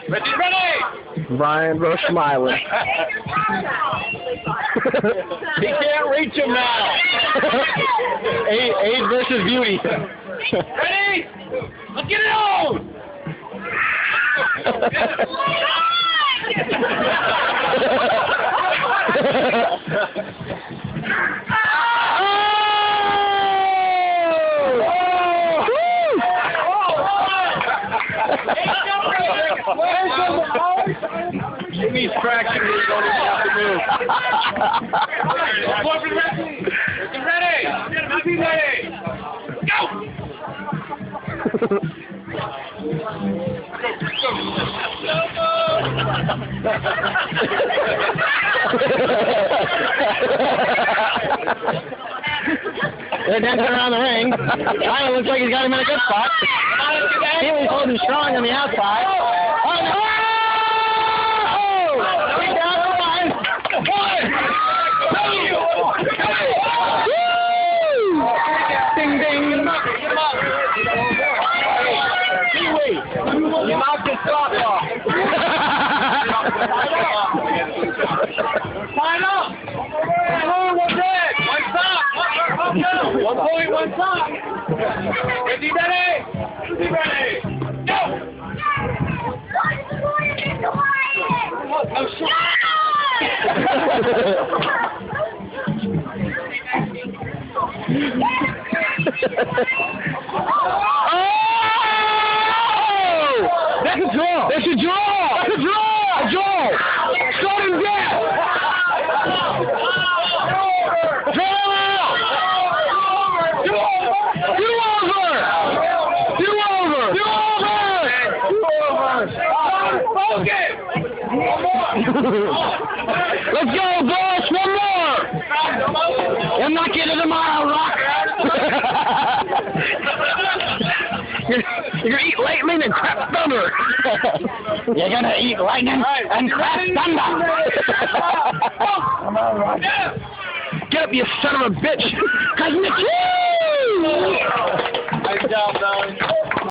Ready? Brian Rowe smiling. He can't reach him now. Age versus beauty. Ready? Let's get it on! He needs traction. He don't even have to move. Ready? Be ready. Go! They're dancing around the ring. Ryan looks like he's got him in a good spot. Haley's holding strong on the outside. Oh, no! He's down the line. Woo! Ding, ding. You knocked his sock off. Sign up. One red. One sock. 1 point, 1 sock. Is he ready? Is he ready? Go. No shot. That's a draw. That's a draw. That's a draw. A draw. Sudden death. Draw out. Do over. Do over. Do over. Do over. Okay. One more. Let's go, boss. One more. I'm not getting tomorrow, Rock. You're gonna eat lightning and crap thunder. You're gonna eat lightning and crap thunder. Get up, you son of a bitch. Cosmic. Nice job, Valley.